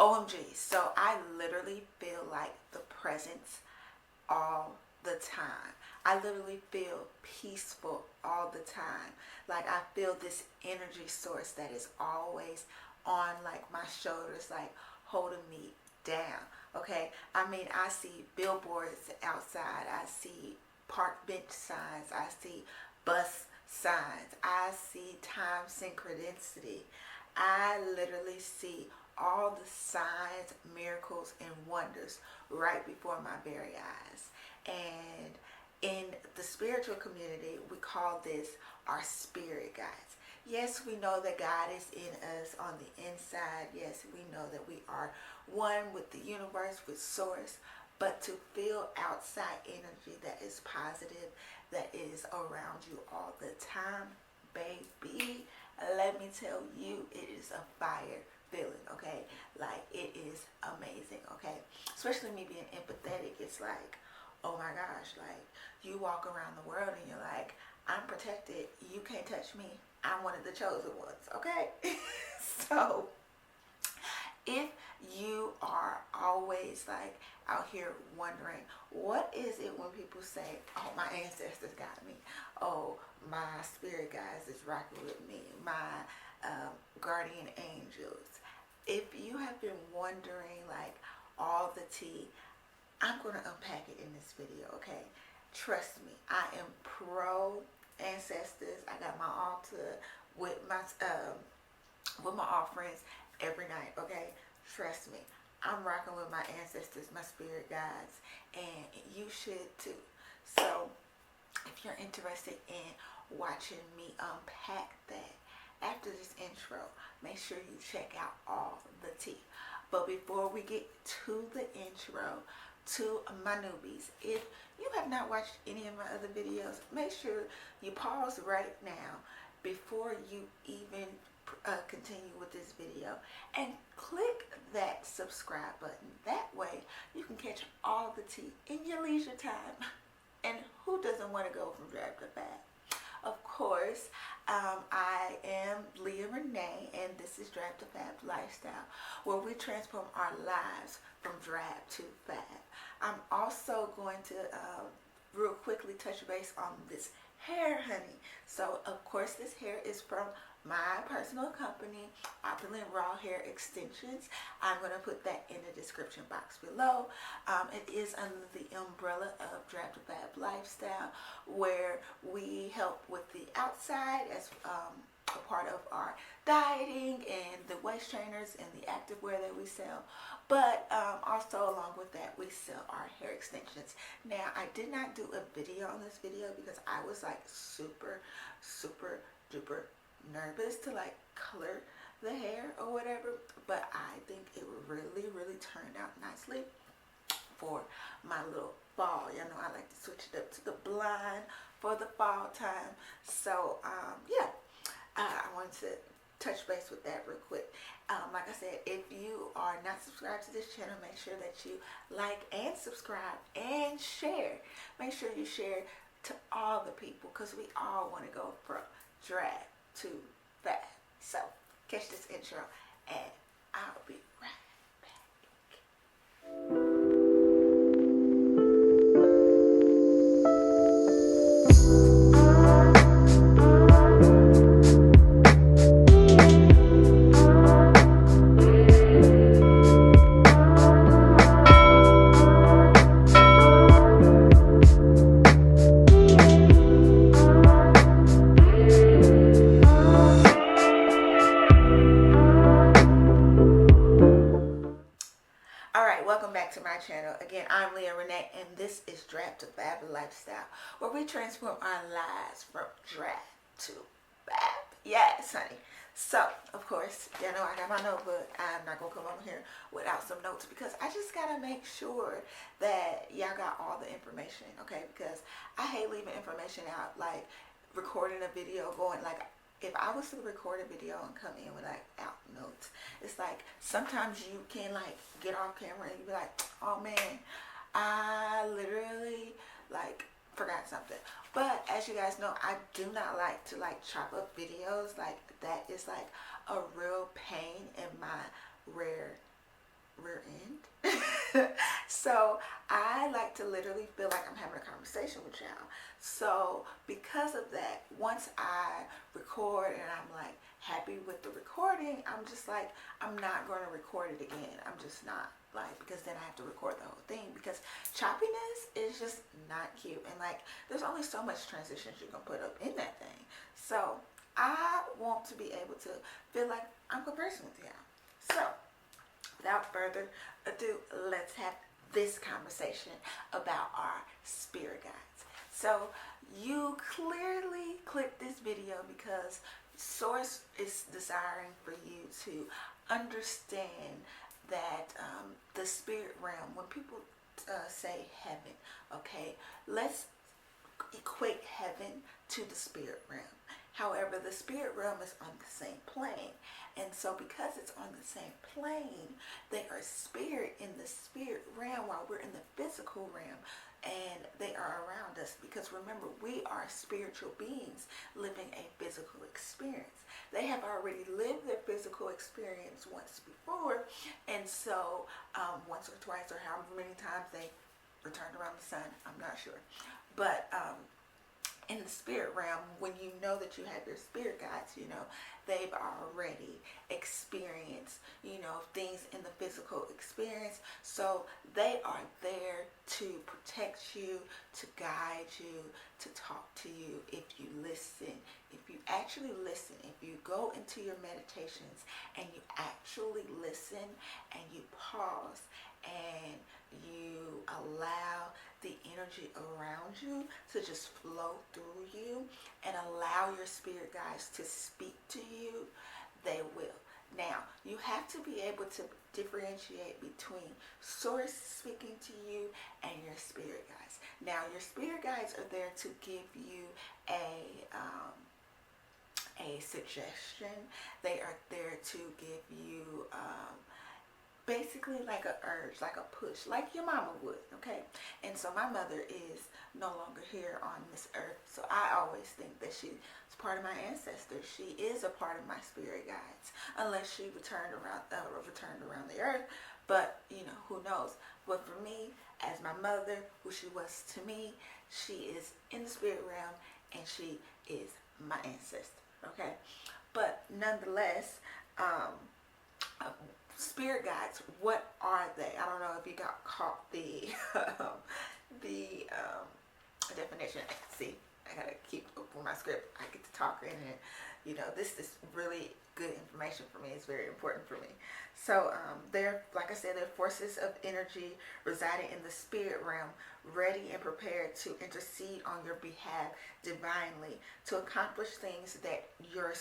OMG. So I literally feel like the presence all the time. I literally feel peaceful all the time. Like I feel this energy source that is always on like my shoulders, like holding me down. Okay. I mean, I see billboards outside. I see park bench signs. I see bus signs. I see time synchronicity. I literally see all the signs, miracles, and wonders right before my very eyes. And in the spiritual community, we call this our spirit guides. Yes, we know that God is in us on the inside. Yes, we know that we are one with the universe, with source. But to feel outside energy that is positive, that is around you all the time, baby, let me tell you, it is a fire feeling, okay? Like, it is amazing, okay? Especially me being empathetic, it's like, oh my gosh, like, you walk around the world and you're like, I'm protected, you can't touch me, I'm one of the chosen ones, okay? So, if you are always like out here wondering, what is it when people say, oh, my ancestors got me, oh, my spirit guides is rocking with me, my guardian angels. If you have been wondering like all the tea, I'm going to unpack it in this video, okay? Trust me, I am pro ancestors. I got my altar with my offerings every night, okay? Trust me, I'm rocking with my ancestors, my spirit guides, and you should too. So if you're interested in watching me unpack that after this intro, make sure you check out all the tea. But before we get to the intro, to my newbies, if you have not watched any of my other videos, make sure you pause right now before you even continue with this video and click that subscribe button. That way you can catch all the tea in your leisure time. And who doesn't want to go from drab to fab? Of course, I am Leah Renee, and this is Drab to Fab Lifestyle, where we transform our lives from drab to fab. I'm also going to real quickly touch base on this hair, honey. So, of course, this hair is from my personal company, Opulent Raw Hair Extensions. I'm going to put that in the description box below. It is under the umbrella of Drab to Fab Lifestyle, where we help with the outside as a part of our dieting and the waist trainers and the activewear that we sell. But also along with that, we sell our hair extensions. Now, I did not do a video on this video because I was like super duper nervous to like color the hair or whatever, but I think it really turned out nicely for my little fall. You know, I like to switch it up to the blonde for the fall time. So yeah, I wanted to touch base with that real quick. Like I said, if you are not subscribed to this channel, make sure that you like and subscribe and share. Make sure you share to all the people, because we all want to go from drag to fab. So catch this intro and I'll be right back. To my channel. Again, I'm Leah Renee, and this is Drab to Fab Lifestyle, where we transform our lives from drab to fab. Yes, honey. So, of course, you know I got my notebook. I'm not gonna come over here without some notes, because I just gotta make sure that y'all got all the information, okay? Because I hate leaving information out, like recording a video, going like, if I was to record a video and come in with like out notes, it's like sometimes you can like get off camera and you be like, oh man, I literally like forgot something. But as you guys know, I do not like to like chop up videos. Like that is like a real pain in my rear rear end. So I like to literally feel like I'm having a conversation with y'all. So because of that, once I record and I'm like happy with the recording, I'm just like, I'm not going to record it again. I'm just not, like, because then I have to record the whole thing, because choppiness is just not cute, and like there's only so much transitions you can put up in that thing. So I want to be able to feel like I'm conversing with y'all. So without further ado, let's have this conversation about our spirit guides. So you clearly clicked this video because Source is desiring for you to understand that the spirit realm, when people say heaven, okay, let's equate heaven to the spirit realm. However, the spirit realm is on the same plane. And so because it's on the same plane, they are spirit in the spirit realm while we're in the physical realm. And they are around us because remember, we are spiritual beings living a physical experience. They have already lived their physical experience once before. And so once or twice or however many times they returned around the sun, I'm not sure. But in the spirit realm, when you know that you have your spirit guides, you know, they've already experienced, you know, things in the physical experience. So they are there to protect you, to guide you, to talk to you if you listen. If you actually listen, if you go into your meditations and you actually listen and you pause and you allow the energy around you to just flow through you and allow your spirit guides to speak to you, they will. Now, you have to be able to differentiate between Source speaking to you and your spirit guides. Now, your spirit guides are there to give you a suggestion. They are there to give you basically like a urge, like a push, like your mama would, okay? And so my mother is no longer here on this earth, so I always think that she's part of my ancestors. She is a part of my spirit guides, unless she returned around the earth. But you know, who knows? But for me, as my mother, who she was to me, she is in the spirit realm, and she is my ancestor. Okay, but nonetheless, spirit guides, what are they? I don't know if you got caught the the definition. See, I gotta keep up with my script. I get to talk in it. You know, this is really good information for me. It's very important for me. So they're, like I said, they're forces of energy residing in the spirit realm, ready and prepared to intercede on your behalf divinely to accomplish things that you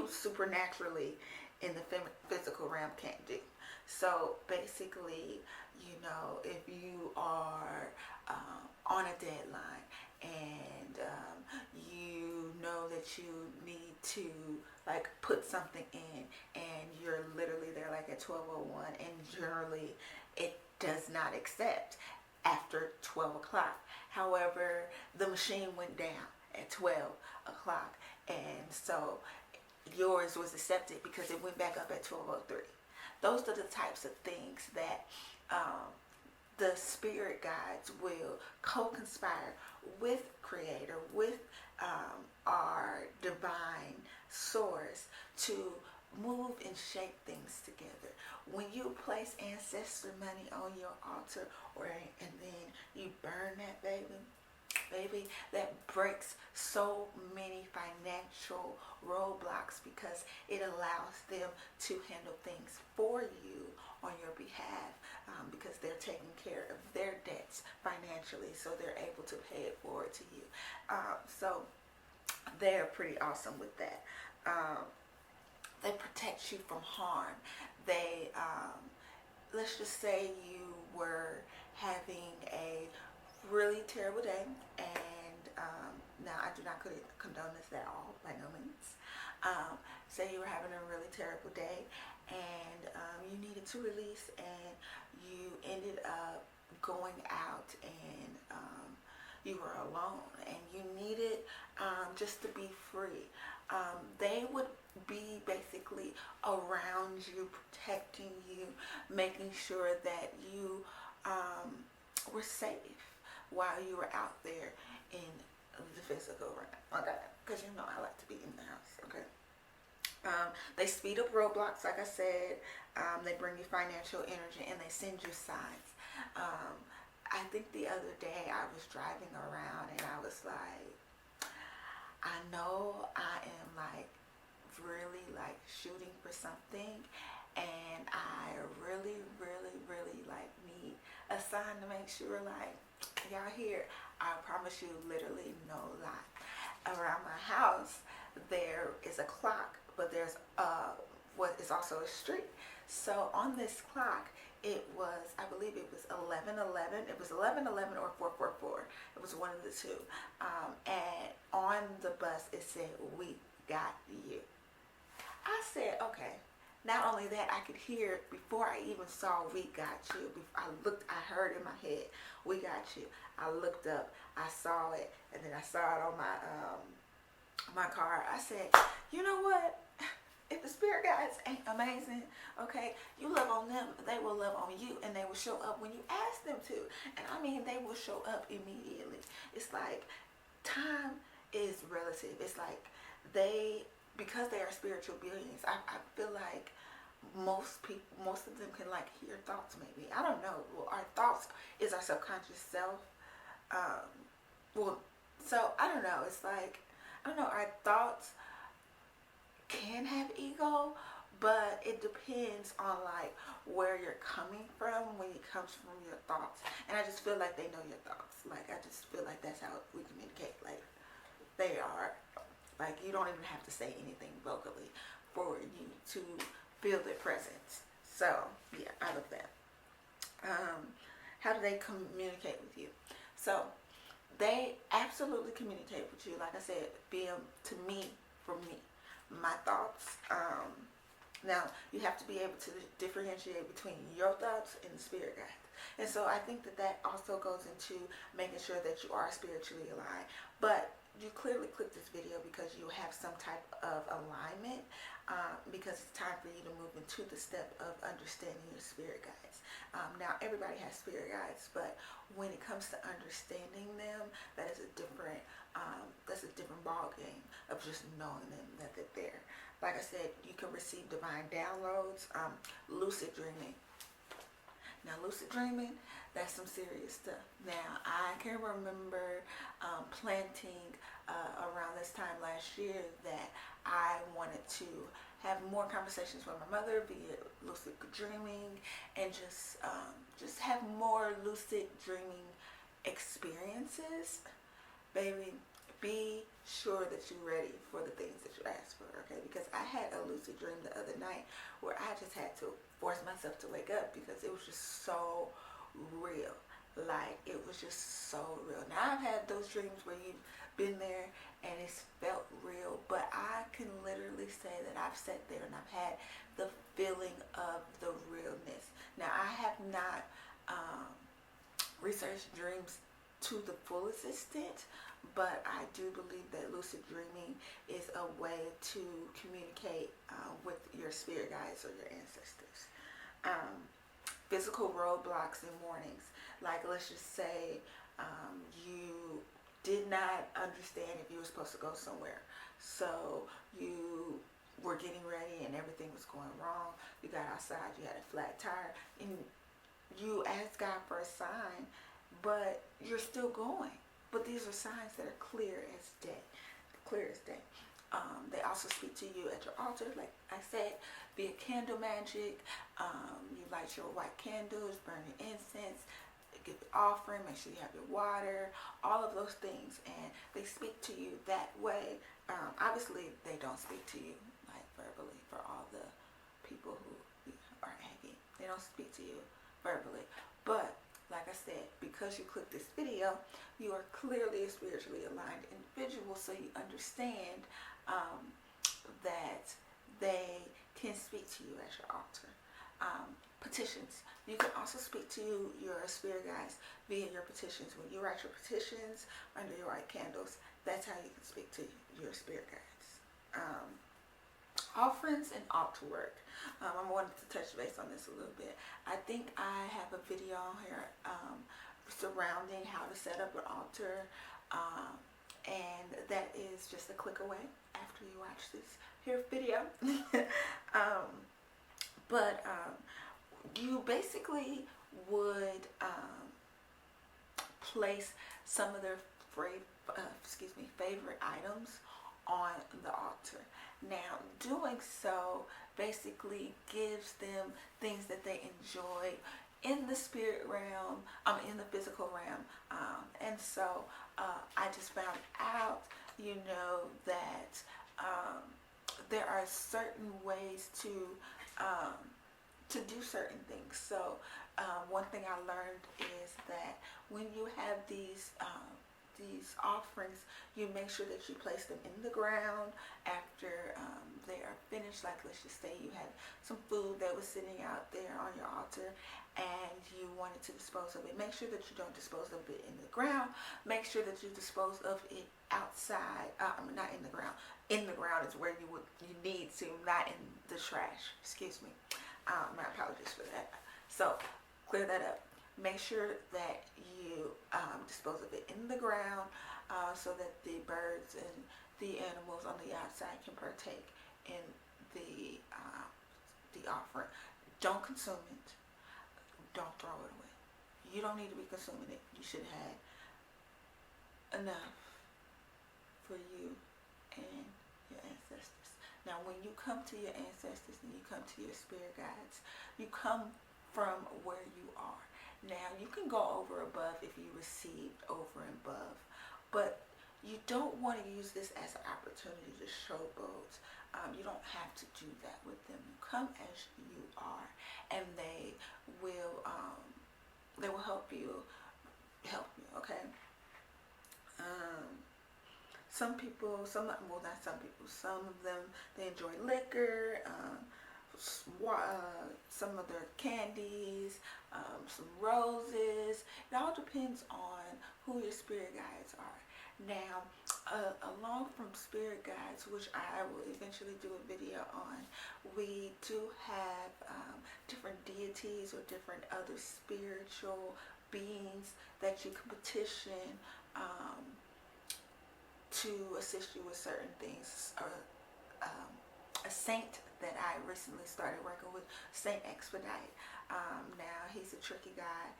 supernaturally in the physical realm can't do. So basically, you know, if you are on a deadline and you know that you need to like put something in, and you're literally there like at 12:01, and generally it does not accept after 12 o'clock. However, the machine went down at 12 o'clock, and so yours was accepted because it went back up at 12:03. Those are the types of things that the spirit guides will co-conspire with Creator, with our divine source to move and shape things together. When you place ancestor money on your altar, and then you burn that baby, that breaks so many financial roadblocks because it allows them to handle things for you on your behalf, because they're taking care of their debts financially, so they're able to pay it forward to you. So they're pretty awesome with that. They protect you from harm. They, let's just say you were having a really terrible day, and now I do not condone this at all, by no means. Say you were having a really terrible day, and you needed to release, and you ended up going out and you were alone and you needed just to be free. They would be basically around you, protecting you, making sure that you were safe while you were out there in the physical realm. Okay, because you know I like to be in the house. Okay. They speed up roadblocks, like I said. They bring you financial energy, and they send you signs. I think the other day I was driving around and I was like, I know I am like really like shooting for something, and I really, really, really like need a sign to make sure like y'all here. I promise you, literally no lie. Around my house there is a clock, but there's what is also a street. So on this clock, it was, I believe it was 11:11. It was 11:11 or 4:44. It was one of the two. And on the bus it said, "We got you." I said, okay. Not only that, I could hear it before I even saw "We got you." I heard in my head, "We got you." I looked up, I saw it, and then I saw it on my car. I said, you know what? If the spirit guides ain't amazing, okay, you love on them, they will love on you, and they will show up when you ask them to. And I mean, they will show up immediately. It's like time is relative. It's like because they are spiritual beings, I feel like most of them can like hear thoughts. Maybe, I don't know. Well, our thoughts is our subconscious self. So I don't know. It's like, I don't know. Our thoughts can have ego, but it depends on like where you're coming from when it comes from your thoughts. And I just feel like they know your thoughts. Like, I just feel like that's how we communicate. Like, they are like, you don't even have to say anything vocally for you to feel their presence. So yeah, I love that. How do they communicate with you? So they absolutely communicate with you. Like I said, to me, for me, my thoughts. Now you have to be able to differentiate between your thoughts and the spirit guides. And so I think that also goes into making sure that you are spiritually aligned. But you clearly clicked this video because you have some type of alignment, because it's time for you to move into the step of understanding your spirit guides. Now everybody has spirit guides, but when it comes to understanding them, that is a different ball game of just knowing them, that they're there. Like I said, you can receive divine downloads, lucid dreaming. Now, lucid dreaming, that's some serious stuff. Now, I can remember planting around this time last year that I wanted to have more conversations with my mother via lucid dreaming, and just have more lucid dreaming experiences. Baby, be sure that you're ready for the things that you ask for, okay? Because I had a lucid dream the other night where I just had to force myself to wake up because it was just so real. Like, it was just so real. Now, I've had those dreams where you've been there and it's felt real, but I can literally say that I've sat there and I've had the feeling of the realness. Now, I have not researched dreams to the fullest extent, but I do believe that lucid dreaming is a way to communicate with your spirit guides or your ancestors. Physical roadblocks in mornings. Like, let's just say you did not understand if you were supposed to go somewhere. So you were getting ready and everything was going wrong. You got outside, you had a flat tire, and you asked God for a sign, but you're still going. But these are signs that are clear as day. Clear as day. They also speak to you at your altar, like I said, via candle magic. You light your white candles, burn your incense, give your offering, make sure you have your water, all of those things. And they speak to you that way. Obviously, they don't speak to you like verbally for all the people who are Aggie. They don't speak to you verbally. But like I said, because you clicked this video, you are clearly a spiritually aligned individual, so you understand that they can speak to you at your altar. petitions. You can also speak to your spirit guides via your petitions. When you write your petitions under your white candles, that's how you can speak to your spirit guides. Offerings and altar work. I wanted to touch base on this a little bit. I think I have a video on here surrounding how to set up an altar, and that is just a click away after you watch this here video. But you basically would place some of their favorite items on the altar. Now, doing so basically gives them things that they enjoy in the spirit realm, in the physical realm. And so I just found out, that there are certain ways to do certain things. So one thing I learned is that when you have these offerings, you make sure that you place them in the ground after they are finished. Like, let's just say you had some food that was sitting out there on your altar and you wanted to dispose of it. Make sure that you don't dispose of it in the ground. Make sure that you dispose of it outside. Not in the ground. In the ground is where you need to, not in the trash. Excuse me. My apologies for that. So clear that up. Make sure that you dispose of it in the ground so that the birds and the animals on the outside can partake in the offering. Don't consume it. Don't throw it away. You don't need to be consuming it. You should have enough for you and your ancestors. Now, when you come to your ancestors and you come to your spirit guides, you come from where you are. Now, you can go over above if you received over and above, but you don't want to use this as an opportunity to showboat. You don't have to do that with them. You come as you are, and they will help you. Okay. Some of them, they enjoy liquor, some of their candies, some roses. It all depends on who your spirit guides are. Now, along from spirit guides, which I will eventually do a video on, we do have different deities or different other spiritual beings that you can petition to assist you with certain things. A saint that I recently started working with, Saint Expedite. Now, he's a tricky guy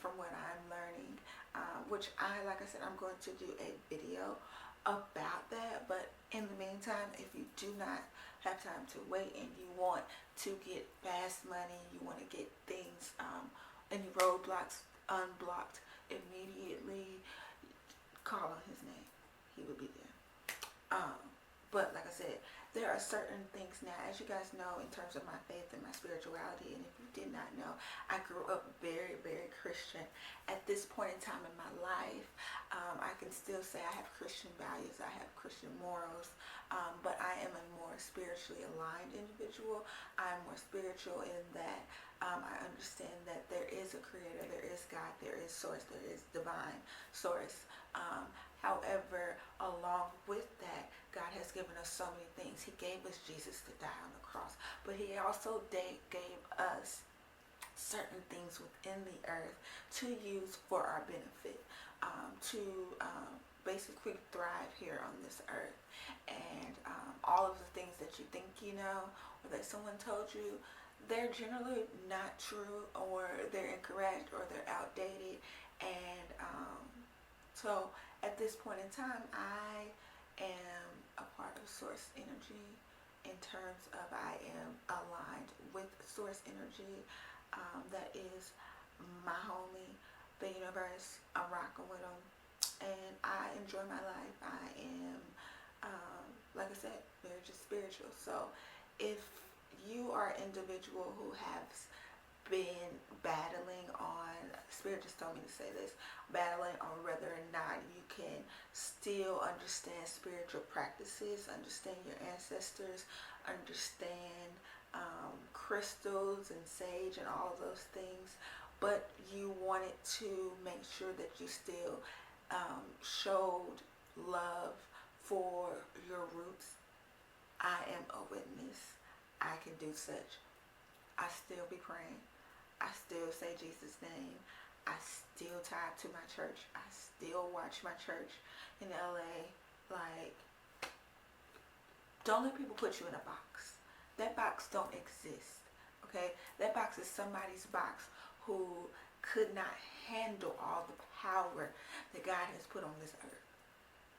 from what I'm learning, which like I said, I'm going to do a video about that. But in the meantime, if you do not have time to wait and you want to get fast money, you want to get things, any roadblocks unblocked immediately, call on his name. He will be there. But like I said, there are certain things now, as you guys know, in terms of my faith and my spirituality, and if you did not know, I grew up very, very Christian. At this point in time in my life, I can still say I have Christian values, I have Christian morals, but I am a more spiritually aligned individual. I'm more spiritual in that I understand that there is a creator, there is God, there is source, there is divine source. However, along with that, God has given us so many things. He gave us Jesus to die on the cross, but he also gave us certain things within the earth to use for our benefit, to basically thrive here on this earth. And all of the things that you think you know, or that someone told you, they're generally not true, or they're incorrect, or they're outdated. And so at this point in time, I am a part of source energy in terms of I am aligned with source energy. That is my homie, the universe. I'm rocking with them, and I enjoy my life. I am, like I said, very just spiritual. So if you are an individual who has been battling on, Spirit just told me to say this, battling on whether or not you can still understand spiritual practices, understand your ancestors, understand crystals and sage and all of those things, but you wanted to make sure that you still showed love for your roots, I am a witness. I can do such. I still be praying. I still say Jesus' name. I still tie to my church. I still watch my church in LA. Like, don't let people put you in a box. That box don't exist. Okay? That box is somebody's box who could not handle all the power that God has put on this earth.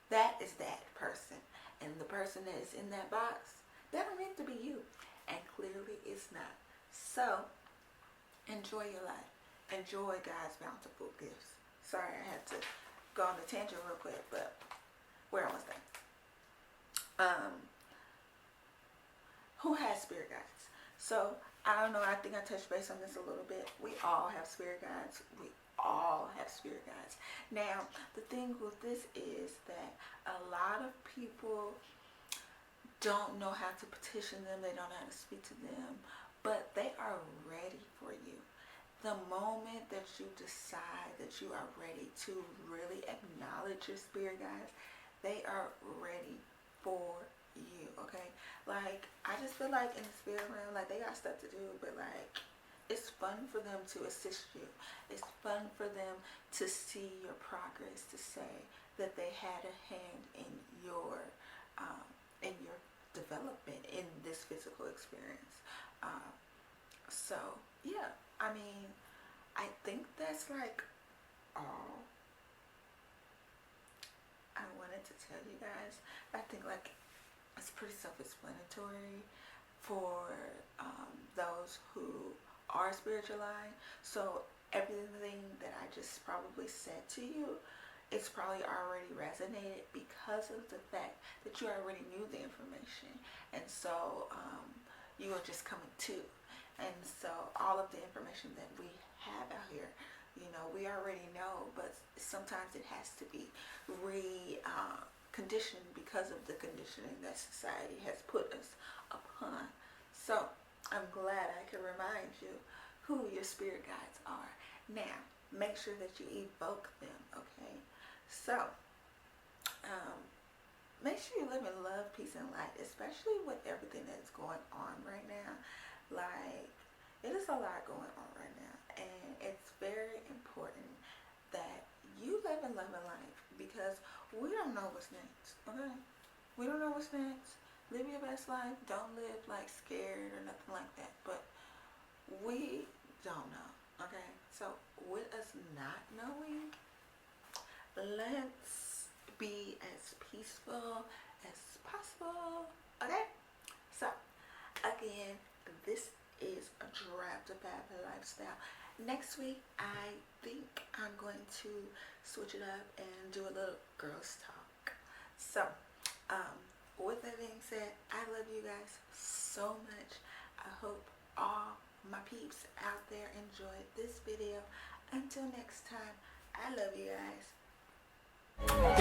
That is that person. And the person that is in that box, that don't need to be you. And clearly it's not. So, enjoy your life. Enjoy God's bountiful gifts. Sorry, I had to go on a tangent real quick, but where was that? Who has spirit guides? So, I don't know, I think I touched base on this a little bit. We all have spirit guides. We all have spirit guides. Now, the thing with this is that a lot of people don't know how to petition them. They don't know how to speak to them, but they are ready for you. The moment that you decide that you are ready to really acknowledge your spirit guides, they are ready for you, okay? Like, I just feel like in the spirit realm, like, they got stuff to do, but like, it's fun for them to assist you. It's fun for them to see your progress, to say that they had a hand in your development in this physical experience. So yeah, I mean, I think that's like all I wanted to tell you guys. I think like it's pretty self-explanatory for those who are spiritualized. So everything that I just probably said to you, it's probably already resonated because of the fact that you already knew the information. And so you are just coming to. And so all of the information that we have out here, you know, we already know, but sometimes it has to be conditioned because of the conditioning that society has put us upon. So I'm glad I can remind you who your spirit guides are. Now, make sure that you evoke them, okay? So, make sure you live in love, peace, and light, especially with everything that's going on right now. Like, it is a lot going on right now, and it's very important that you live in love and life, because we don't know what's next, okay? We don't know what's next. Live your best life. Don't live like scared or nothing like that, but we don't know, okay? So with us not knowing, let's be as peaceful as possible, okay? So again, this is a Draft of Happy Lifestyle. Next week, I think I'm going to switch it up and do a little girls talk. So with that being said, I love you guys so much. I hope all my peeps out there enjoyed this video. Until next time, I love you guys.